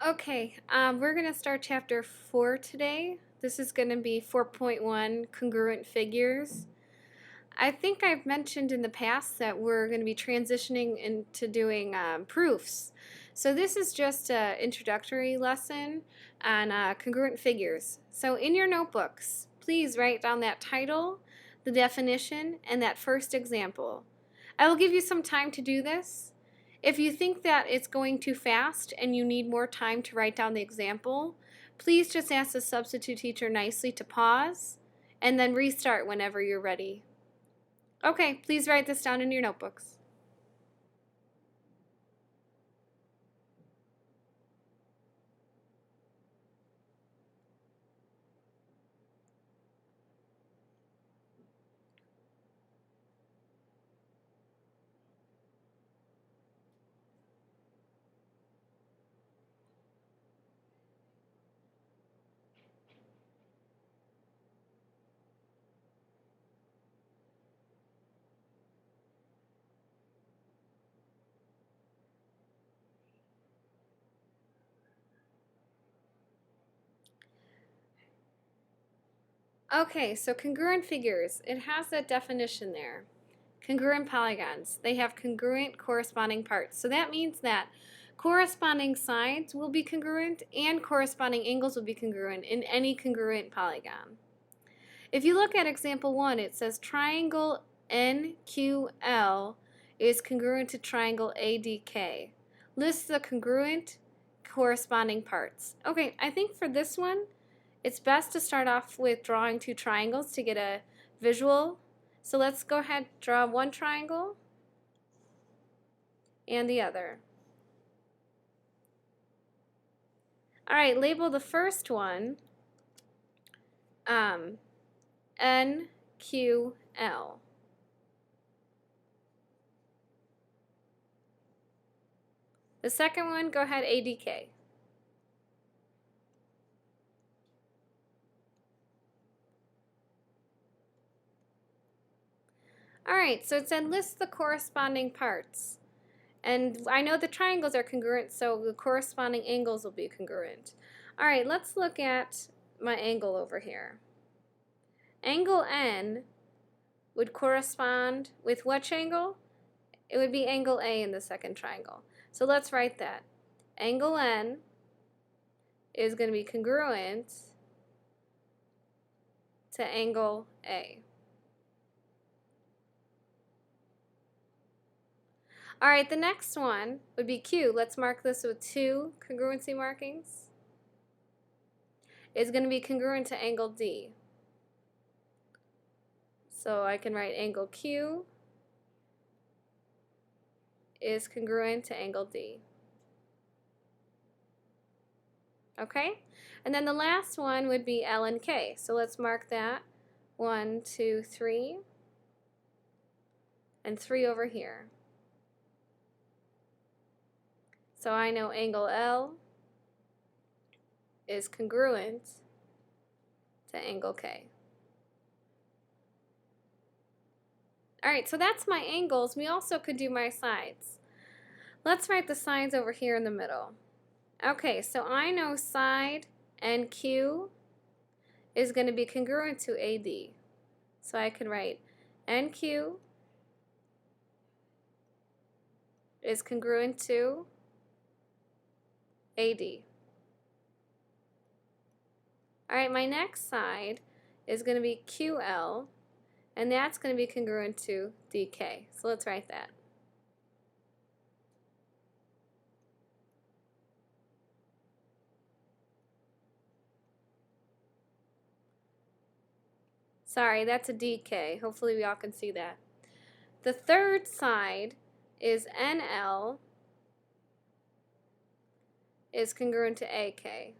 Okay, we're going to start chapter 4 today. This is going to be 4.1 congruent figures. I think I've mentioned in the past that we're going to be transitioning into doing proofs. So this is just an introductory lesson on congruent figures. So in your notebooks, please write down that title, the definition, and that first example. I will give you some time to do this. If you think that it's going too fast and you need more time to write down the example, please just ask the substitute teacher nicely to pause and then restart whenever you're ready. Okay, please write this down in your notebooks. Okay, so congruent figures, it has that definition there. Congruent polygons, they have congruent corresponding parts. So that means that corresponding sides will be congruent and corresponding angles will be congruent in any congruent polygon. If you look at example 1, it says triangle NQL is congruent to triangle ADK. List the congruent corresponding parts. Okay, I think for this one, it's best to start off with drawing two triangles to get a visual. So let's go ahead, draw one triangle and the other. All right, label the first one NQL. The second one, go ahead, ADK. All right, so it said list the corresponding parts. And I know the triangles are congruent, so the corresponding angles will be congruent. All right, let's look at my angle over here. Angle N would correspond with which angle? It would be angle A in the second triangle. So let's write that. Angle N is going to be congruent to angle A. All right, the next one would be Q. Let's mark this with two congruency markings. It's going to be congruent to angle D. So I can write angle Q is congruent to angle D. Okay? And then the last one would be L and K. So let's mark that. 1, 2, 3. And 3 over here. So I know angle L is congruent to angle K. Alright, so that's my angles. We also could do my sides. Let's write the sides over here in the middle. Okay, so I know side NQ is going to be congruent to AD. So I can write NQ is congruent to AD. Alright, my next side is going to be QL, and that's going to be congruent to DK. So let's write that. Sorry, that's a DK. Hopefully we all can see that. The third side is NL is congruent to AK.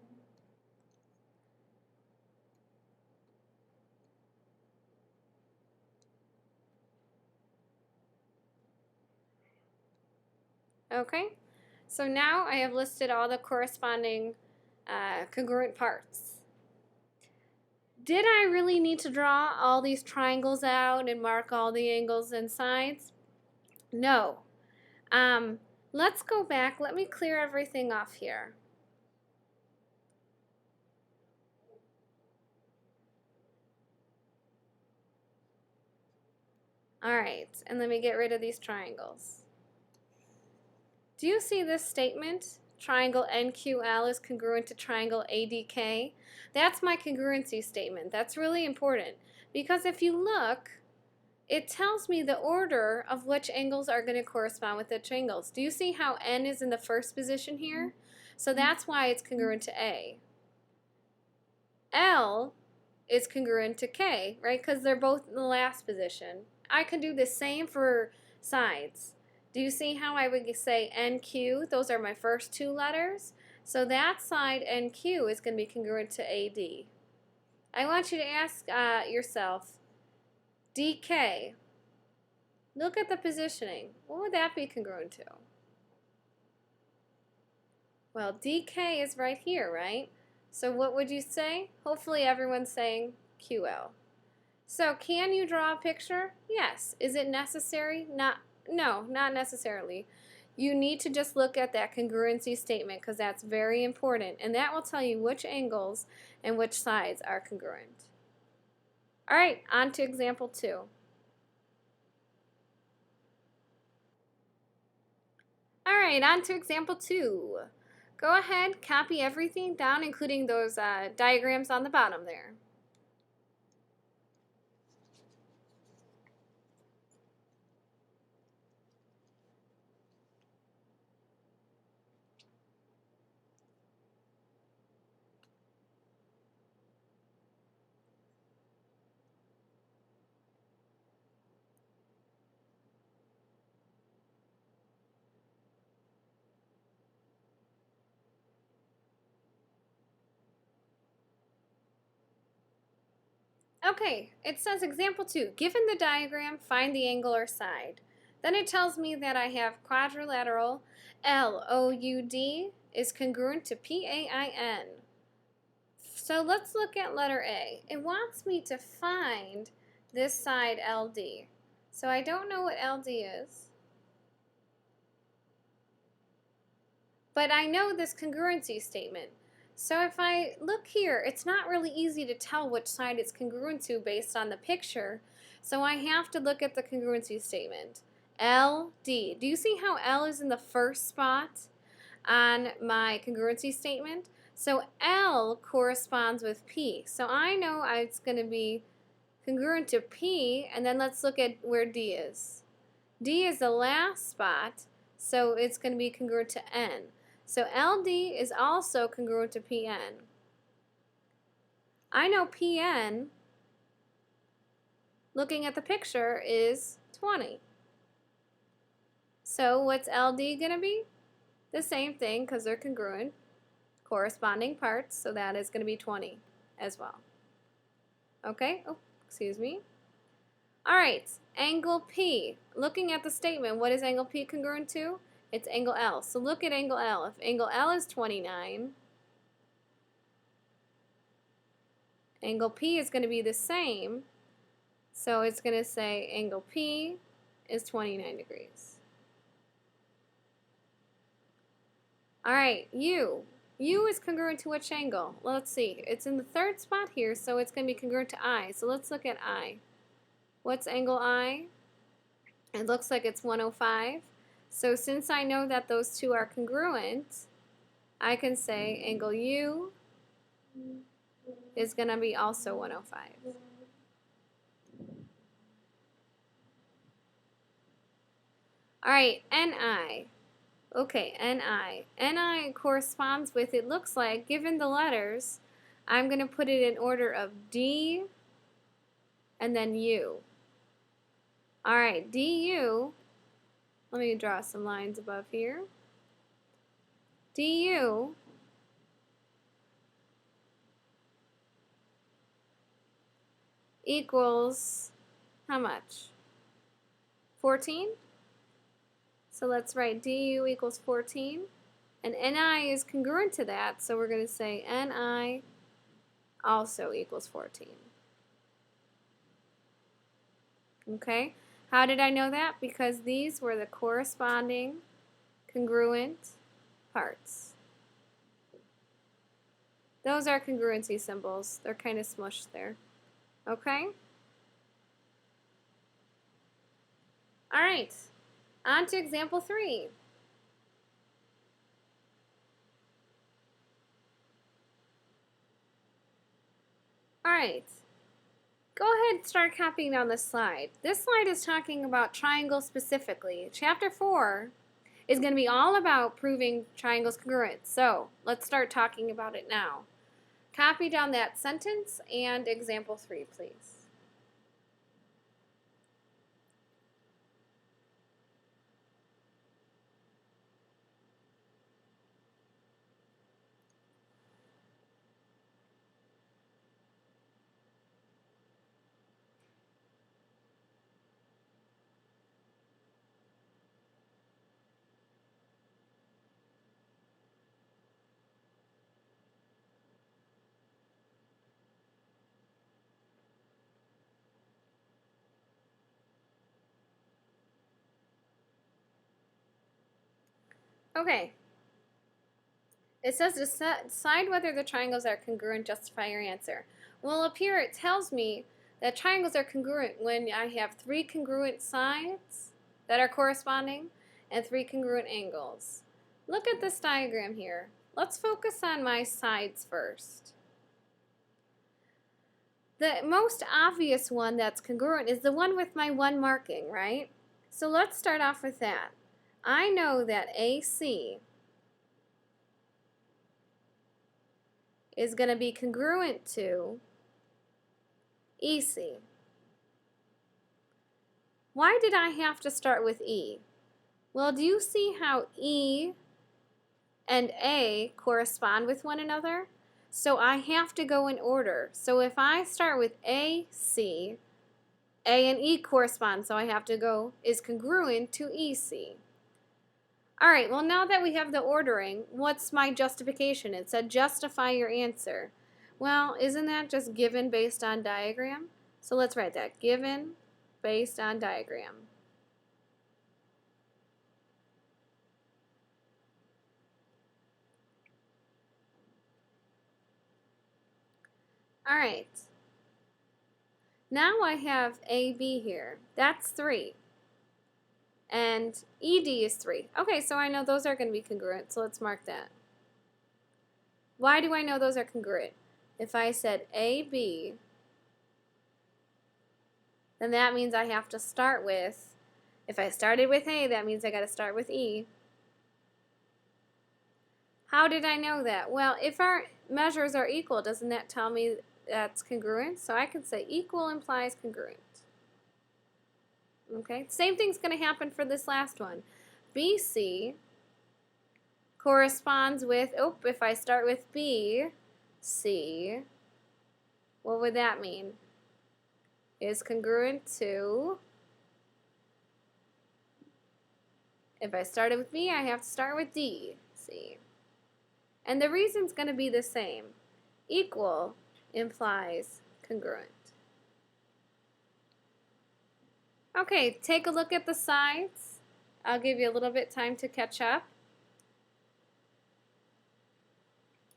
Okay, so now I have listed all the corresponding congruent parts. Did I really need to draw all these triangles out and mark all the angles and sides? No. Let's go back. Let me clear everything off here. All right, and let me get rid of these triangles. Do you see this statement? Triangle NQL is congruent to triangle ADK. That's my congruency statement. That's really important because if you look, it tells me the order of which angles are going to correspond with which angles. Do you see how N is in the first position here? So that's why it's congruent to A. L is congruent to K, right? Because they're both in the last position. I can do the same for sides. Do you see how I would say NQ? Those are my first two letters. So that side NQ is going to be congruent to AD. I want you to ask yourself, DK, look at the positioning. What would that be congruent to? Well, DK is right here, right? So what would you say? Hopefully everyone's saying QL. So can you draw a picture? Yes. Is it necessary? No, not necessarily. You need to just look at that congruency statement because that's very important, and that will tell you which angles and which sides are congruent. All right, on to example 2. All right, on to example 2. Go ahead, copy everything down, including those diagrams on the bottom there. Okay, it says example 2, given the diagram, find the angle or side. Then it tells me that I have quadrilateral LOUD is congruent to PAIN. So let's look at letter A. It wants me to find this side LD. So I don't know what LD is, but I know this congruency statement. So if I look here, it's not really easy to tell which side it's congruent to based on the picture. So I have to look at the congruency statement. LD. Do you see how L is in the first spot on my congruency statement? So L corresponds with P. So I know it's going to be congruent to P, and then let's look at where D is. D is the last spot, so it's going to be congruent to N. So LD is also congruent to PN. I know PN, looking at the picture, is 20. So what's LD going to be? The same thing because they're congruent, corresponding parts, so that is going to be 20 as well. Okay? Oh, excuse me. All right, angle P. Looking at the statement, what is angle P congruent to? It's angle L. So look at angle L. If angle L is 29, angle P is going to be the same. So it's going to say angle P is 29 degrees. All right, U. U is congruent to which angle? Well, let's see. It's in the third spot here, so it's going to be congruent to I. So let's look at I. What's angle I? It looks like it's 105. So since I know that those two are congruent, I can say angle U is going to be also 105. All right, NI. Okay, NI. NI corresponds with, it looks like, given the letters, I'm going to put it in order of D and then U. All right, DU, let me draw some lines above here. DU equals how much? 14? So let's write DU equals 14. And NI is congruent to that, so we're going to say NI also equals 14. Okay? How did I know that? Because these were the corresponding congruent parts. Those are congruency symbols. They're kind of smushed there. Okay? All right, on to example 3. All right, go ahead and start copying down this slide. This slide is talking about triangles specifically. Chapter 4 is going to be all about proving triangles congruent. So let's start talking about it now. Copy down that sentence and example 3, please. Okay. It says decide whether the triangles are congruent, justify your answer. Well, up here it tells me that triangles are congruent when I have 3 congruent sides that are corresponding and 3 congruent angles. Look at this diagram here. Let's focus on my sides first. The most obvious one that's congruent is the one with my 1 marking, right? So let's start off with that. I know that AC is going to be congruent to EC. Why did I have to start with E? Well, do you see how E and A correspond with one another? So I have to go in order. So if I start with AC, A and E correspond, so I have to go is congruent to EC. All right, well, now that we have the ordering, what's my justification? It said justify your answer. Well, isn't that just given based on diagram? So let's write that, given based on diagram. All right. Now I have AB here. That's 3. And ED is 3. Okay, so I know those are going to be congruent, so let's mark that. Why do I know those are congruent? If I said AB, then that means I have to start with, if I started with A, that means I got to start with E. How did I know that? Well, if our measures are equal, doesn't that tell me that's congruent? So I can say equal implies congruent. Okay, same thing's going to happen for this last one. BC corresponds with, if I start with B, C, what would that mean? Is congruent to, if I started with B, I have to start with D, C. And the reason's going to be the same. Equal implies congruent. Okay, take a look at the sides. I'll give you a little bit time to catch up.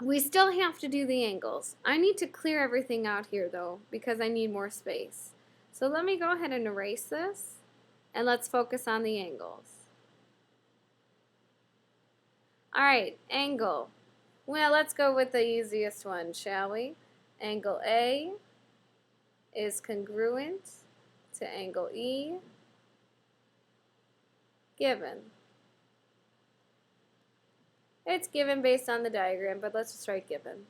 We still have to do the angles. I need to clear everything out here though because I need more space. So let me go ahead and erase this and let's focus on the angles. Alright, angle. Well, let's go with the easiest one, shall we? Angle A is congruent to angle E given. It's given based on the diagram, but let's just write given.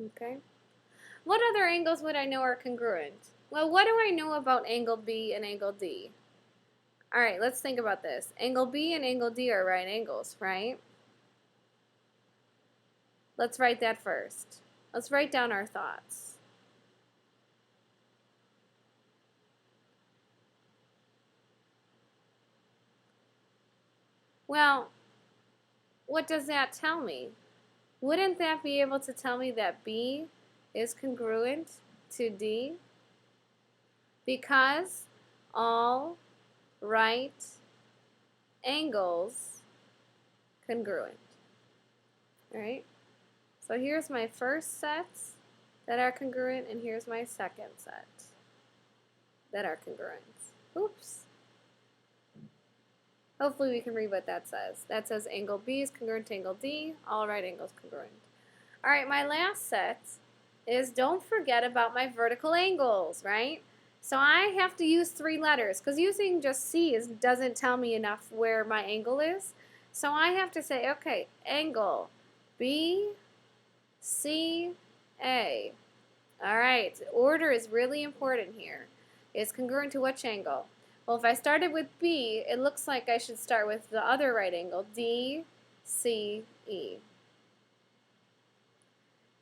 Okay. What other angles would I know are congruent? Well, what do I know about angle B and angle D? All right, let's think about this. Angle B and angle D are right angles, right? Let's write that first. Let's write down our thoughts. Well, what does that tell me? Wouldn't that be able to tell me that B is congruent to D? Because all right angles congruent. All right? So here's my first set that are congruent, and here's my second set that are congruent. Oops. Hopefully we can read what that says. That says angle B is congruent to angle D, all right angles congruent. All right, my last set is don't forget about my vertical angles, right? So I have to use 3 letters because using just C doesn't tell me enough where my angle is. So I have to say, okay, angle B, C, A. All right, order is really important here. It's congruent to which angle? Well, if I started with B, it looks like I should start with the other right angle, D, C, E.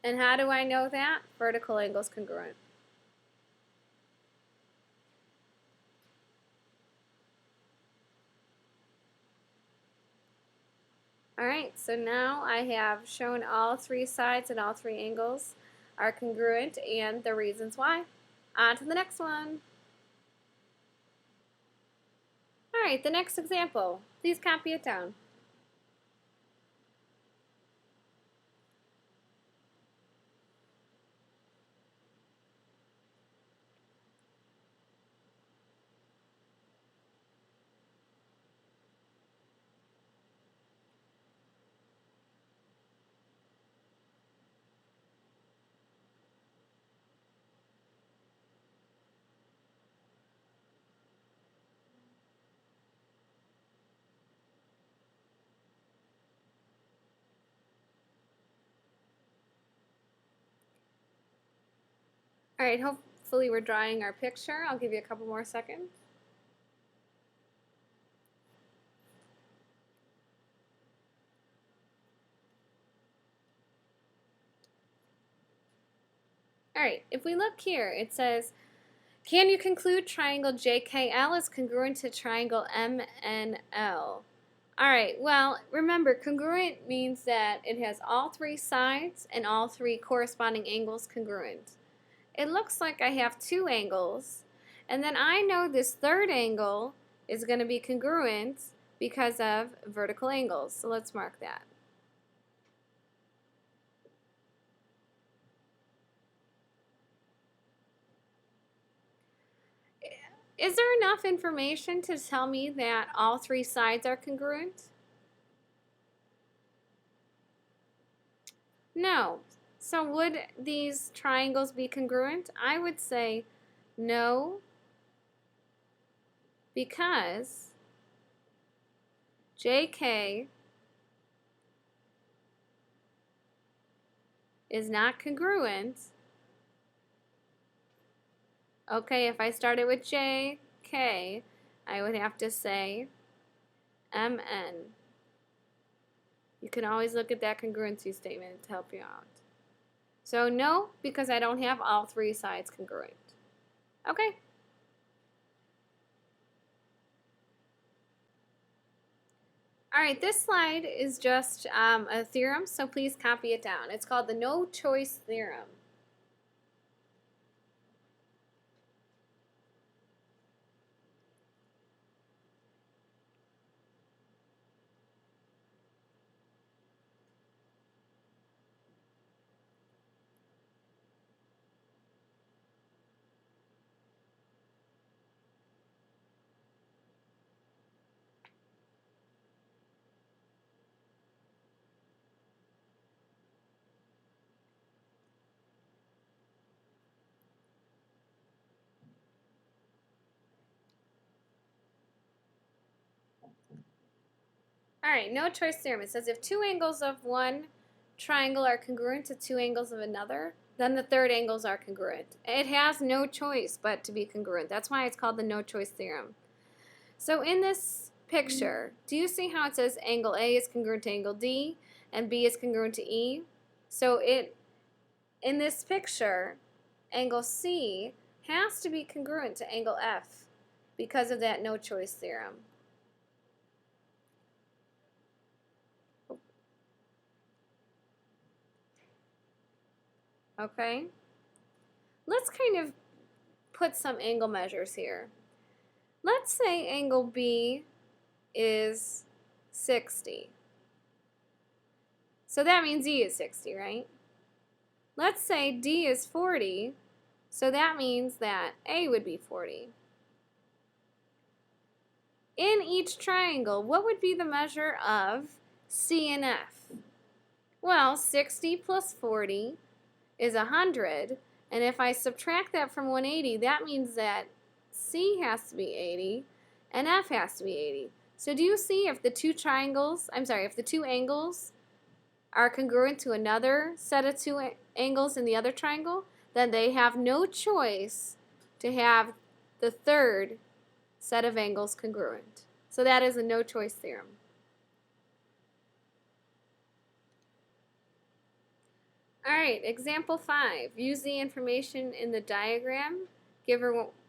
And how do I know that? Vertical angles congruent. Alright, so now I have shown all 3 sides and all 3 angles are congruent and the reasons why. On to the next one. Alright, the next example. Please copy it down. Alright, hopefully we're drawing our picture. I'll give you a couple more seconds. Alright, if we look here, it says, can you conclude triangle JKL is congruent to triangle MNL? Alright, well, remember, congruent means that it has all 3 sides and all 3 corresponding angles congruent. It looks like I have 2 angles, and then I know this third angle is going to be congruent because of vertical angles. So let's mark that. Is there enough information to tell me that all 3 sides are congruent? No. So would these triangles be congruent? I would say no, because JK is not congruent. Okay, if I started with JK, I would have to say MN. You can always look at that congruency statement to help you out. So no, because I don't have all 3 sides congruent. Okay. Alright, this slide is just a theorem, so please copy it down. It's called the no-choice theorem. Alright, no-choice theorem. It says if 2 angles of one triangle are congruent to 2 angles of another, then the third angles are congruent. It has no choice but to be congruent. That's why it's called the no-choice theorem. So in this picture, do you see how it says angle A is congruent to angle D and B is congruent to E? So in this picture, angle C has to be congruent to angle F because of that no-choice theorem. Okay? Let's kind of put some angle measures here. Let's say angle B is 60. So that means E is 60, right? Let's say D is 40, so that means that A would be 40. in each triangle, what would be the measure of C and F? Well, 60 plus 40 is 100, and if I subtract that from 180, that means that C has to be 80 and F has to be 80. So do you see if the two angles are congruent to another set of two angles in the other triangle, then they have no choice to have the third set of angles congruent. So that is a no choice theorem. All right, example 5. Use the information in the diagram. Give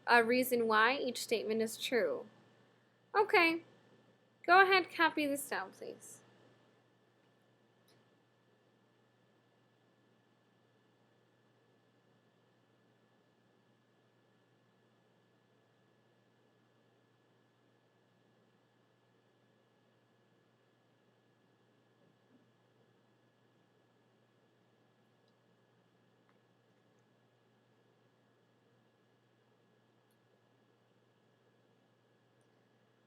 a reason why each statement is true. Okay, go ahead, copy this down, please.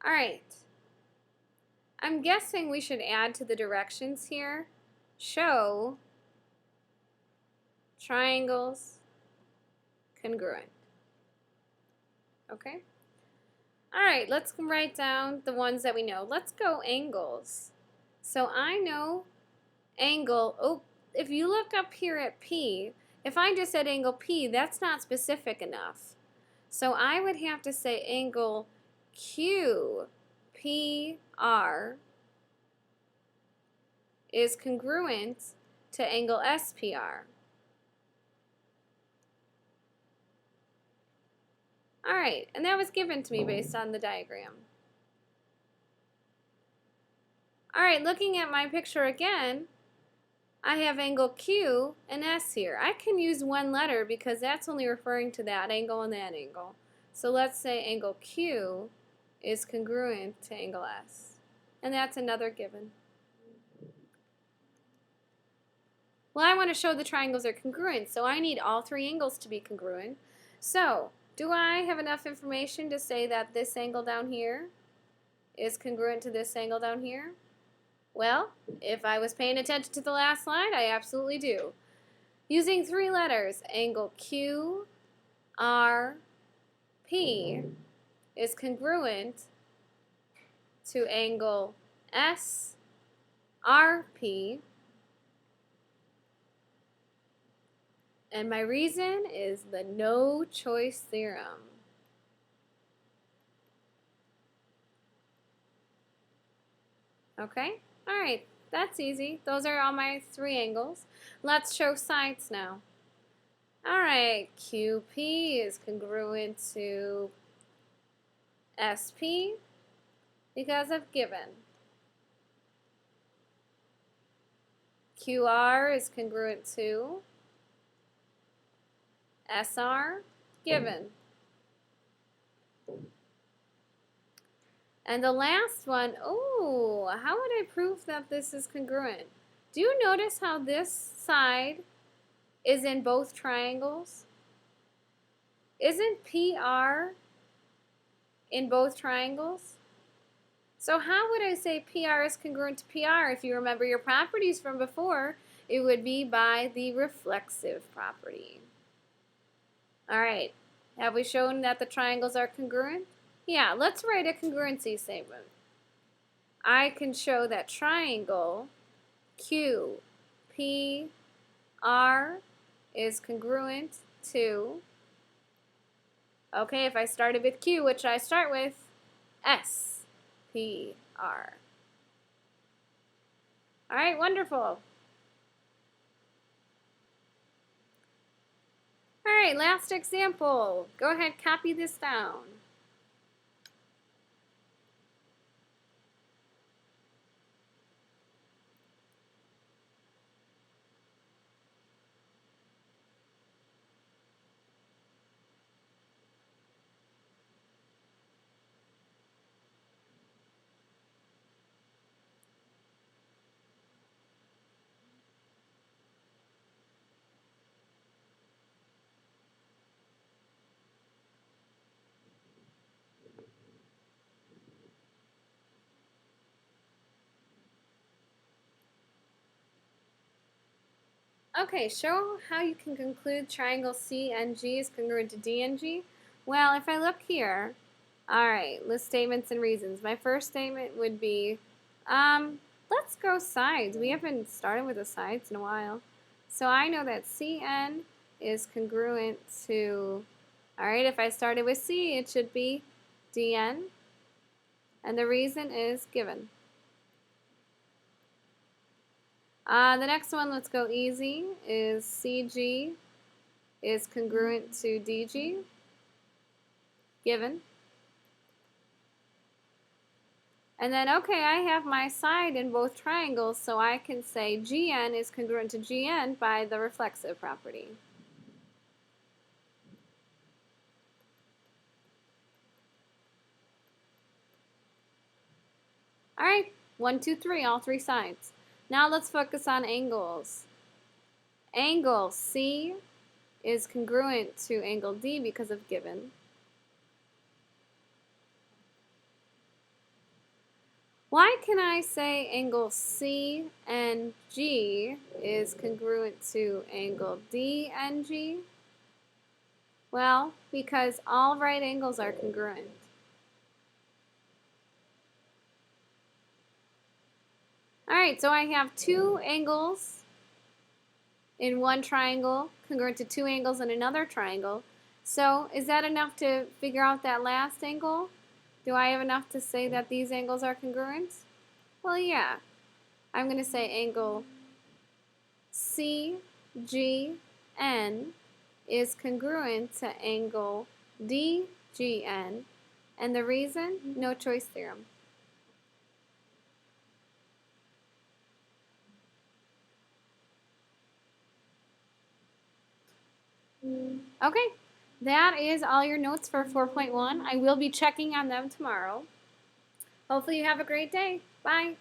All right. I'm guessing we should add to the directions here. Show triangles congruent. Okay? All right, let's write down the ones that we know. Let's go angles. So I know angle, if you look up here at P, if I just said angle P, that's not specific enough. So I would have to say angle QPR is congruent to angle SPR. All right, and that was given to me based on the diagram. All right, looking at my picture again, I have angle Q and S here. I can use one letter because that's only referring to that angle and that angle. So let's say angle Q is congruent to angle S. And that's another given. Well, I want to show the triangles are congruent, so I need all three angles to be congruent. So, do I have enough information to say that this angle down here is congruent to this angle down here? Well, if I was paying attention to the last slide, I absolutely do. Using three letters, angle Q, R, P is congruent to angle S, R, P. And my reason is the no choice theorem. Okay? All right, that's easy. Those are all my three angles. Let's show sides now. All right, QP is congruent to SP because of given. QR is congruent to SR, given. And the last one, how would I prove that this is congruent? Do you notice how this side is in both triangles? Isn't PR in both triangles? So how would I say PR is congruent to PR? If you remember your properties from before, it would be by the reflexive property. All right, have we shown that the triangles are congruent? Yeah, let's write a congruency statement. I can show that triangle QPR is congruent to, okay, if I started with Q, which I start with, SPR. All right, wonderful. All right, last example. Go ahead, copy this down. Okay, show how you can conclude triangle CNG is congruent to DNG. Well, if I look here, all right, list statements and reasons. My first statement would be, let's go sides. We haven't started with the sides in a while. So I know that CN is congruent to, all right, if I started with C, it should be DN. And the reason is given. The next one, let's go easy, is CG is congruent to DG, given. And then, okay, I have my side in both triangles, so I can say GN is congruent to GN by the reflexive property. All right, 1, 2, 3, all three sides. Now let's focus on angles. Angle C is congruent to angle D because of given. Why can I say angle C and G is congruent to angle D and G? Well, because all right angles are congruent. Alright, so I have two angles in one triangle congruent to two angles in another triangle. So is that enough to figure out that last angle? Do I have enough to say that these angles are congruent? Well, yeah. I'm going to say angle CGN is congruent to angle DGN. And the reason? No choice theorem. Okay, that is all your notes for 4.1. I will be checking on them tomorrow. Hopefully you have a great day. Bye.